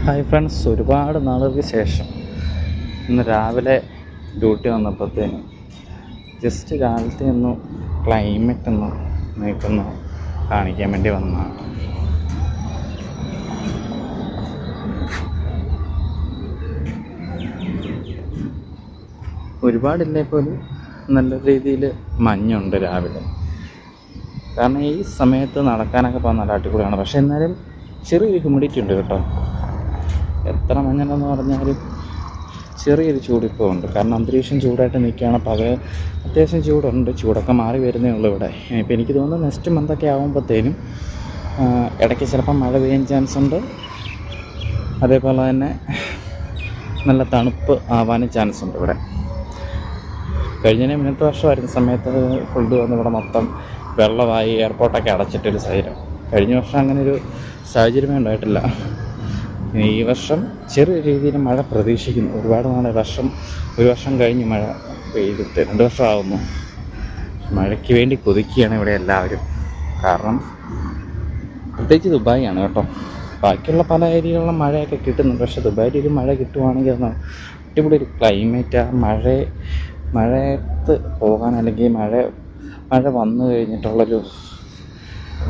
Hi friends, ഒരുപാട് നാളുകൾക്ക് ശേഷം ഇന്ന് രാവിലെ ഡ്യൂട്ടി വന്നപ്പോഴത്തേനും ജസ്റ്റ് രാവിലത്തെ ഒന്ന് ക്ലൈമറ്റ് ഒന്ന് നിൽക്കുന്നു കാണിക്കാൻ വേണ്ടി വന്നതാണ്. ഒരുപാടില്ലേ പോലും നല്ല രീതിയിൽ മഞ്ഞുണ്ട് രാവിലെ. കാരണം ഈ സമയത്ത് നടക്കാനൊക്കെ പോകാൻ നല്ല അടിപൊളിയാണ്. പക്ഷേ എന്നാലും ചെറിയൊരു ഹ്യൂമിഡിറ്റി ഉണ്ട് കേട്ടോ. എത്ര മഞ്ഞെന്ന് പറഞ്ഞാലും ചെറിയൊരു ചൂടിപ്പോൾ ഉണ്ട്. കാരണം അന്തരീക്ഷം ചൂടായിട്ട് നിൽക്കുകയാണ്. അത്യാവശ്യം ചൂടുണ്ട്. ചൂടൊക്കെ മാറി വരുന്നേ ഉള്ളൂ ഇവിടെ. ഇപ്പോൾ എനിക്ക് തോന്നുന്നു നെക്സ്റ്റ് മന്തൊക്കെ ആകുമ്പോഴത്തേനും ഇടയ്ക്ക് ചിലപ്പോൾ മഴ പെയ്യാൻ ചാൻസ് ഉണ്ട്. അതേപോലെ തന്നെ നല്ല തണുപ്പ് ആവാനും ചാൻസ് ഉണ്ട് ഇവിടെ. മുന്നത്തെ വർഷമായിരുന്ന സമയത്ത് ഫുള്ള് വന്ന് ഇവിടെ മൊത്തം വെള്ളമായി എയർപോർട്ടൊക്കെ അടച്ചിട്ടൊരു സാഹചര്യം. കഴിഞ്ഞ വർഷം അങ്ങനെ ഒരു സാഹചര്യമേ ഉണ്ടായിട്ടില്ല. ഈ വർഷം ചെറിയ രീതിയിൽ മഴ പ്രതീക്ഷിക്കുന്നു. ഒരുപാട് നാളെ ഒരു വർഷം കഴിഞ്ഞ് മഴ പെയ്തിട്ട് 2 വർഷമാകുന്നു. മഴയ്ക്ക് വേണ്ടി കൊതിക്കുകയാണ് ഇവിടെ എല്ലാവരും. കാരണം പ്രത്യേകിച്ച് ദുബായിയാണ് കേട്ടോ. ബാക്കിയുള്ള പല ഏരിയകളിലും മഴയൊക്കെ കിട്ടുന്നുണ്ട്. പക്ഷേ ദുബായിൽ ഒരു മഴ കിട്ടുവാണെങ്കിൽ അത് അടിപൊളി ഒരു ക്ലൈമറ്റ്. ആ മഴയത്ത് പോകാൻ, അല്ലെങ്കിൽ മഴ വന്നു കഴിഞ്ഞിട്ടുള്ളൊരു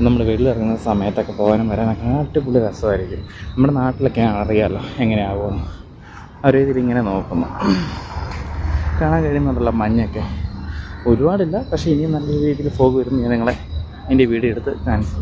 നമ്മൾ വെളിയിലിറങ്ങുന്ന സമയത്തൊക്കെ പോകാനും വരാനൊക്കെ അടിപൊളി രസമായിരിക്കും. നമ്മുടെ നാട്ടിലൊക്കെ അറിയാമല്ലോ എങ്ങനെയാകുമെന്ന്. ആ രീതിയിൽ ഇങ്ങനെ നോക്കുന്നു കാണാൻ കഴിയുന്നുണ്ടല്ലോ മഞ്ഞൊക്കെ. ഒരുപാടില്ല, പക്ഷേ ഇനിയും നല്ല രീതിയിൽ ഫോഗ് വരുന്നു. ഞാൻ നിങ്ങളെ എൻ്റെ വീഡിയോ എടുത്ത് കാണിച്ചു.